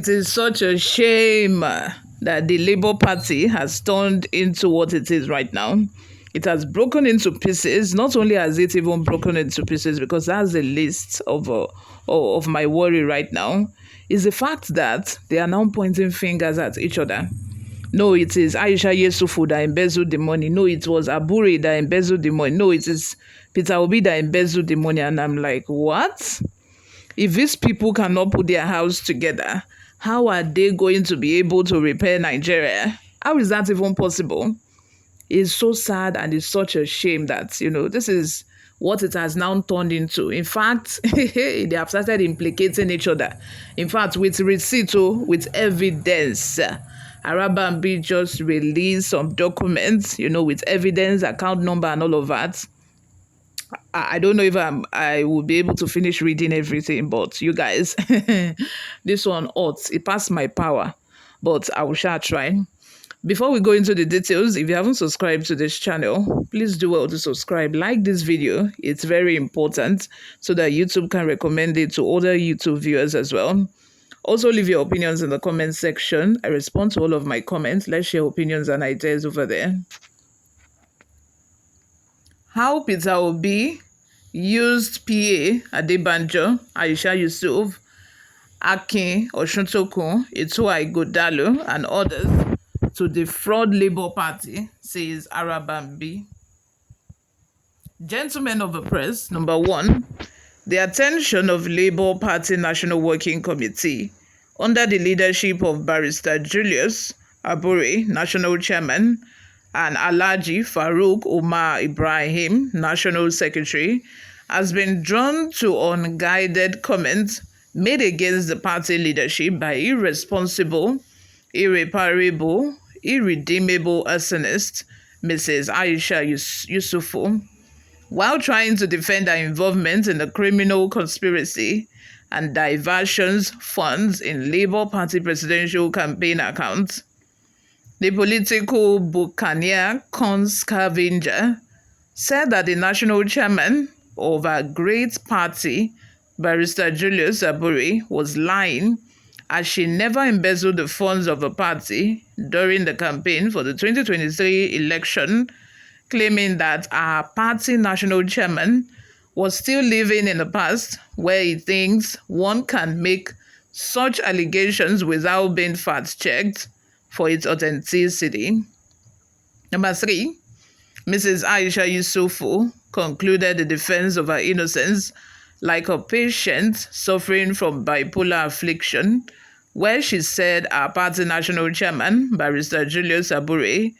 It is such a shame that the Labour Party has turned into what it is right now. It has broken into pieces. Not only has it even broken into pieces, because that's the list of my worry right now, is the fact that they are now pointing fingers at each other. No, it is Aisha Yesufu that embezzled the money. No, it was Abure that embezzled the money. No, it is Peter Obi that embezzled the money. And I'm like, what? If these people cannot put their house together, how are they going to be able to repair Nigeria? How is that even possible? It's so sad, and it's such a shame that, this is what it has now turned into. In fact, they have started implicating each other. In fact, with receipt, with evidence. Arabambi just released some documents, with evidence, account number, and all of that. I don't know if I will be able to finish reading everything, but you guys, this one it passed my power, but I will try. Before we go into the details, if you haven't subscribed to this channel, please do well to subscribe. Like this video, it's very important so that YouTube can recommend it to other YouTube viewers as well. Also, leave your opinions in the comment section. I respond to all of my comments. Let's share opinions and ideas over there. How Peter Obi used PA Adebanjo, Aisha Yusuf, Akin Oshuntoku, Itua Ighodalo, and others to defraud Labour Party, says Arabambi. Gentlemen of the press, number one, the attention of Labour Party National Working Committee under the leadership of Barrister Julius Abure, National Chairman, and Alhaji Farouk Umar Ibrahim, National Secretary, has been drawn to unguided comments made against the party leadership by irresponsible, irreparable, irredeemable arsonist, Mrs. Aisha Yesufu, while trying to defend her involvement in the criminal conspiracy and diversions funds in Labour Party presidential campaign accounts. The political buccaneer scavenger said that the national chairman of a great party, Barrister Julius Abure, was lying, as she never embezzled the funds of the party during the campaign for the 2023 election, claiming that our party national chairman was still living in the past, where he thinks one can make such allegations without being fact-checked for its authenticity. Number three, Mrs. Aisha Yesufu concluded the defense of her innocence like a patient suffering from bipolar affliction, where she said our party national chairman, Barrister Julius Abure,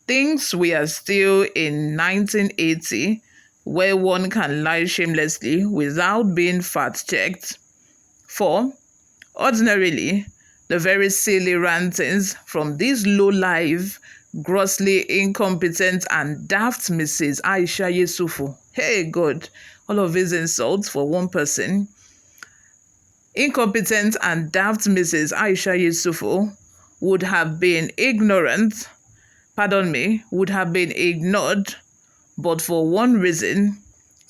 thinks we are still in 1980, where one can lie shamelessly without being fact-checked. 4. Ordinarily, the very silly rantings from this low-life, grossly incompetent and daft Mrs. Aisha Yesufu. Hey God, all of these insults for one person. Incompetent and daft Mrs. Aisha Yesufu would have been ignored, but for one reason: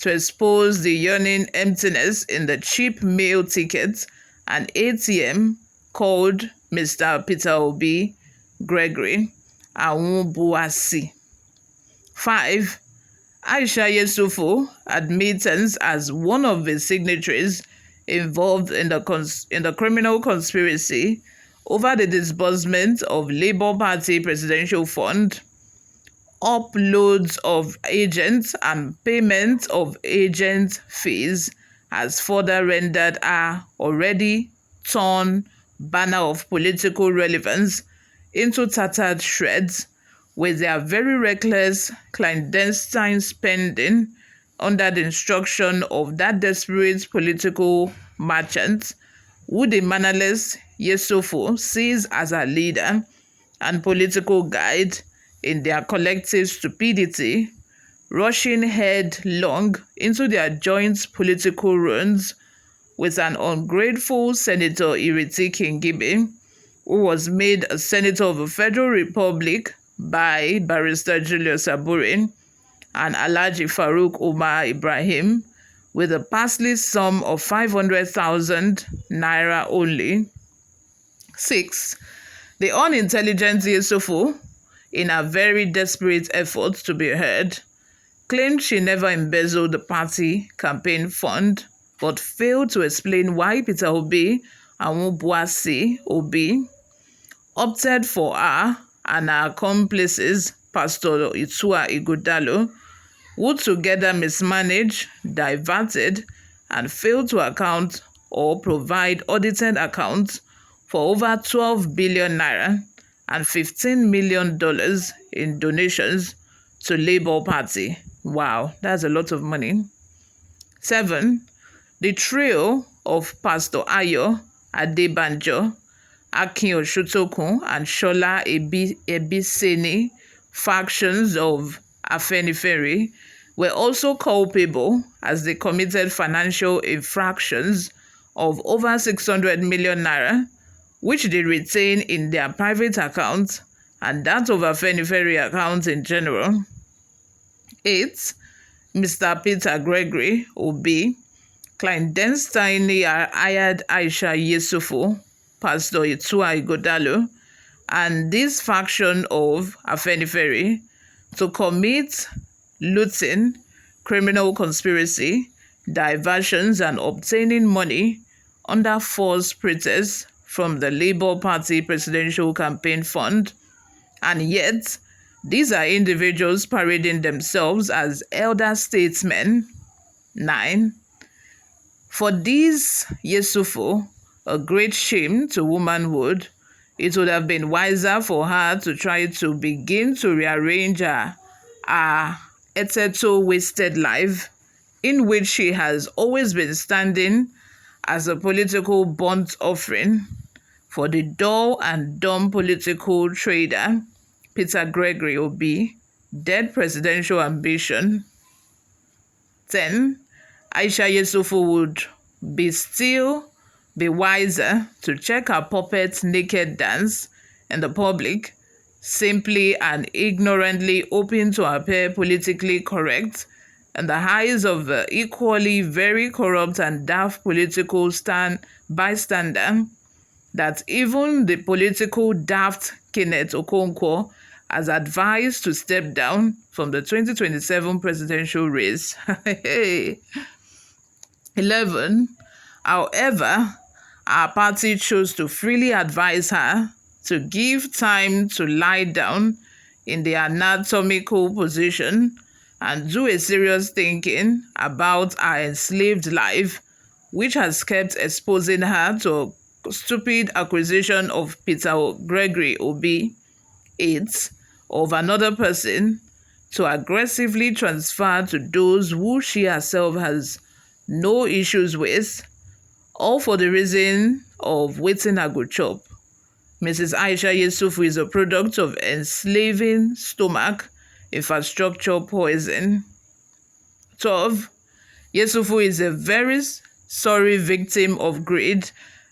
to expose the yearning emptiness in the cheap mail ticket and ATM called Mr. Peter Obi Gregory Awubuasi. 5. Aisha Yesufu admittance as one of the signatories involved in the criminal conspiracy over the disbursement of Labour Party presidential fund, uploads of agents and payment of agent fees has further rendered our already torn banner of political relevance into tattered shreds, with their very reckless clandestine spending under the instruction of that desperate political merchant who the mannerless Yesufu sees as a leader and political guide in their collective stupidity, rushing headlong into their joint political ruins with an ungrateful Senator Ireti Kingibe, who was made a Senator of the Federal Republic by Barrister Julius Abure, and Alhaji Farouk Umar Ibrahim, with a parsley sum of 500,000 naira only. 6. The unintelligent Yesufu, in a very desperate effort to be heard, claimed she never embezzled the party campaign fund, but failed to explain why Peter Obi and Ubuasi Obi opted for her and her accomplices, Pastor Itua Ighodalo, who together mismanaged, diverted, and failed to account or provide audited accounts for over 12 billion naira and $15 million in donations to Labour Party. Wow, that's a lot of money. 7. The trio of Pastor Ayo Adebanjo, Akin Oshotokun, and Shola Ebiseni factions of Afenifere were also culpable as they committed financial infractions of over 600 million naira, which they retain in their private accounts and that of Afenifere accounts in general. 8. Mr. Peter Gregory Obi clandestinely hired Aisha Yesufu, Pastor Itua Ighodalo, and this faction of Afenifere to commit looting, criminal conspiracy, diversions, and obtaining money under false pretense from the Labour Party Presidential Campaign Fund. And yet, these are individuals parading themselves as elder statesmen. 9. For these Yesufu, a great shame to womanhood, it would have been wiser for her to try to begin to rearrange her eteto wasted life, in which she has always been standing as a political burnt offering for the dull and dumb political trader Peter Gregory Obi, dead presidential ambition. 10. Aisha Yesufu would still be wiser to check her puppet's naked dance in the public, simply and ignorantly hoping to appear politically correct in the eyes of the equally very corrupt and daft political bystander that even the political daft Kenneth Okonkwo has advised to step down from the 2027 presidential race. 11. However, our party chose to freely advise her to give time to lie down in the anatomical position and do a serious thinking about her enslaved life, which has kept exposing her to a stupid acquisition of Peter Gregory Obi, 8, of another person, to aggressively transfer to those who she herself has no issues with, all for the reason of waiting a good chop. Mrs. Aisha Yesufu is a product of enslaving stomach infrastructure poison. 12. Yesufu is a very sorry victim of greed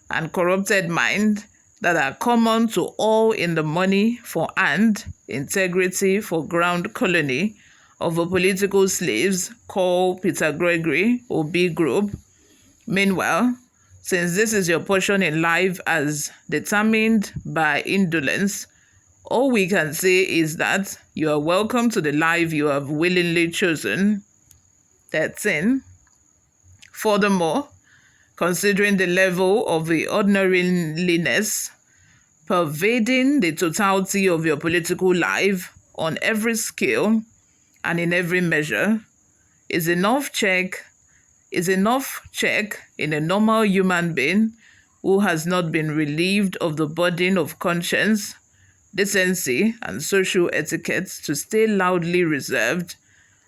and corrupted mind that are common to all in the money for and integrity for ground colony of the political slaves called Peter Gregory Obi Group. Meanwhile, since this is your portion in life as determined by indolence, all we can say is that you are welcome to the life you have willingly chosen. 13. Furthermore, considering the level of the ordinariness pervading the totality of your political life on every scale and in every measure, is enough check in a normal human being who has not been relieved of the burden of conscience, decency, and social etiquette to stay loudly reserved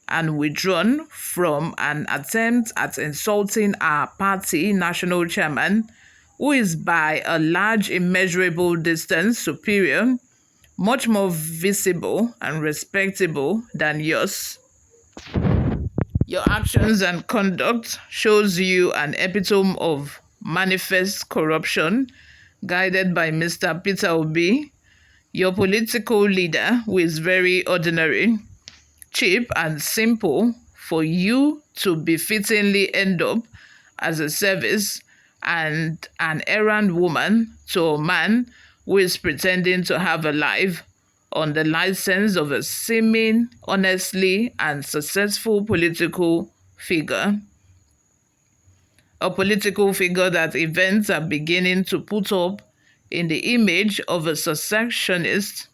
and withdrawn from an attempt at insulting our party national chairman, who is by a large immeasurable distance superior, much more visible and respectable than yours. Your actions and conduct shows you an epitome of manifest corruption, guided by Mr. Peter Obi, your political leader, who is very ordinary, cheap, and simple for you to befittingly end up as a service and an errand woman to a man who is pretending to have a life on the license of a seeming, honestly, and successful political figure. A political figure that events are beginning to put up in the image of a secessionist,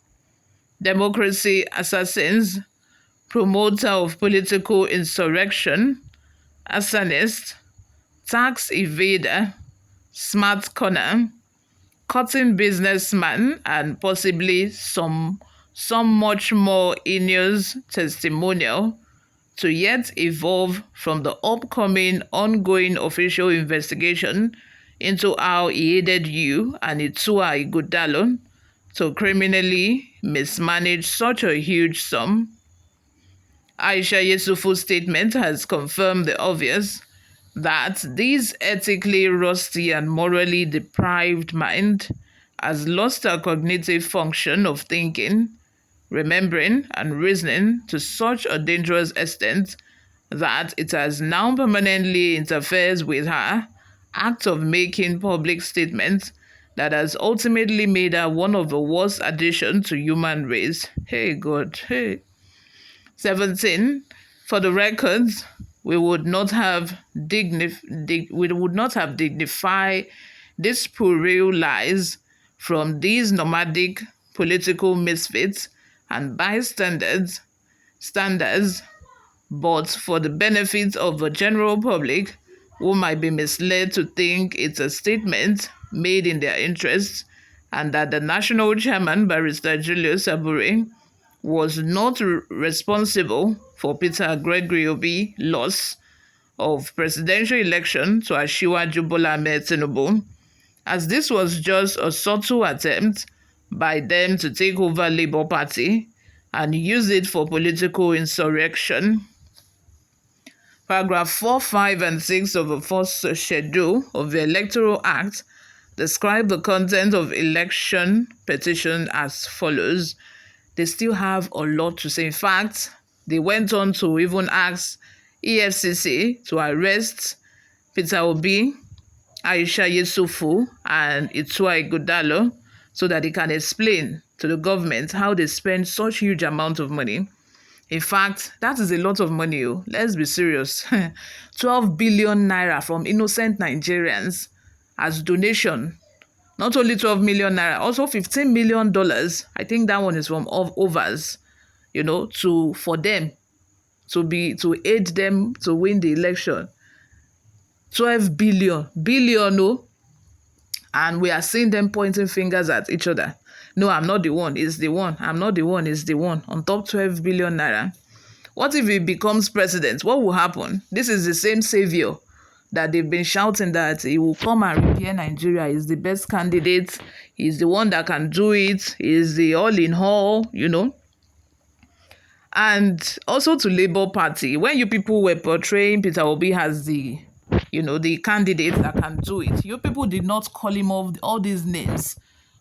democracy assassins, promoter of political insurrection, arsonist, tax evader, smart corner, cutting businessman, and possibly some much more heinous testimonial to yet evolve from the upcoming ongoing official investigation into how he aided you and itua Ighodalo to criminally mismanage such a huge sum. Aisha Yesufu's statement has confirmed the obvious, that this ethically rusty and morally deprived mind has lost a cognitive function of thinking, remembering, and reasoning to such a dangerous extent that it has now permanently interferes with her act of making public statements that has ultimately made her one of the worst additions to human race. Hey God, hey. 17. For the records, we would not have dignified these puerile lies from these nomadic political misfits and bystanders, but for the benefit of the general public who might be misled to think it's a statement made in their interests and that the national chairman, Barrister Julius Abure, was not responsible for Peter Gregory Obi loss of presidential election to Asiwaju Bola Ahmed Tinubu, as this was just a subtle attempt by them to take over Labour Party and use it for political insurrection. Paragraph 4, 5, and 6 of the first schedule of the Electoral Act describe the content of election petition as follows. They still have a lot to say. In fact, they went on to even ask EFCC to arrest Peter Obi, Aisha Yesufu, and Itua Ighodalo so that they can explain to the government how they spend such huge amount of money. In fact, that is a lot of money. Let's be serious. 12 billion naira from innocent Nigerians as donation. Not only 12 million naira, also $15 million. I think that one is from overs, for them to aid them to win the election. 12 billion, no. And we are seeing them pointing fingers at each other. No, I'm not the one, it's the one. I'm not the one, it's the one. On top 12 billion naira. What if he becomes president? What will happen? This is the same savior that they've been shouting that he will come and repair Nigeria. He's the best candidate. He's the one that can do it. He's the all-in-all, And also to Labour Party, when you people were portraying Peter Obi as the candidate that can do it, you people did not call him all these names.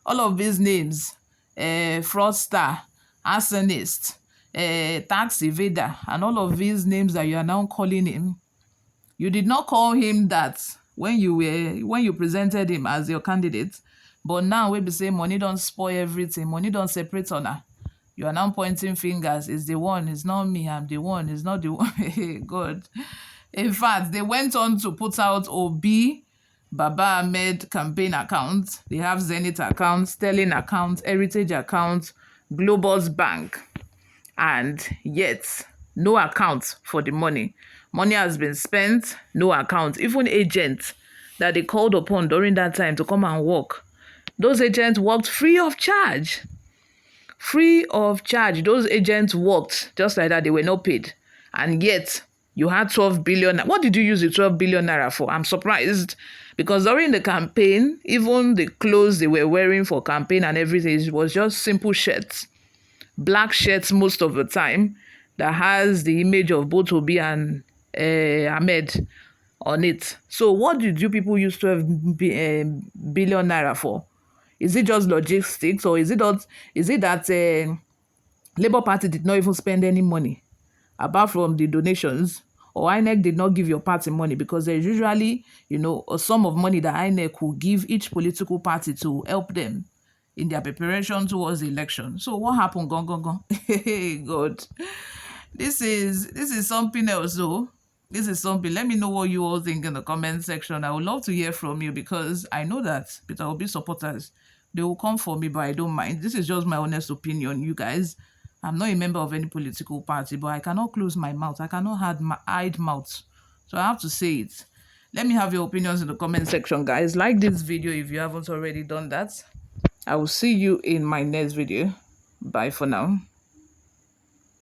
All of these names, fraudster, arsonist, tax evader, and all of these names that you are now calling him, you did not call him that when you presented him as your candidate. But now we be saying money don't spoil everything, money don't separate honor. You are now pointing fingers. It's the one, it's not me, I'm the one, it's not the one. God. In fact, they went on to put out Obi Baba Ahmed campaign accounts. They have Zenith accounts, Sterling accounts, Heritage accounts, Global's Bank, and yet no account for the money. Money has been spent, no account. Even agents that they called upon during that time to come and work, those agents worked free of charge. Free of charge. Those agents worked just like that. They were not paid. And yet, you had 12 billion. What did you use the 12 billion naira for? I'm surprised. Because during the campaign, even the clothes they were wearing for campaign and everything, it was just simple shirts. Black shirts most of the time that has the image of both Obi and Ahmed on it. So what did you people use 12 billion naira for? Is it just logistics, or is it that Labour Party did not even spend any money apart from the donations? or INEC did not give your party money, because there's usually, a sum of money that INEC will give each political party to help them in their preparation towards the election. So what happened? Gone, gone, gone. Hey, God. This is something else, though. This is something. Let me know what you all think in the comment section. I would love to hear from you, because I know that Peter Obi supporters, they will come for me, but I don't mind. This is just my honest opinion, you guys. I'm not a member of any political party, but I cannot close my mouth. I cannot hide mouth. So I have to say it. Let me have your opinions in the comment section, guys. Like this video if you haven't already done that. I will see you in my next video. Bye for now.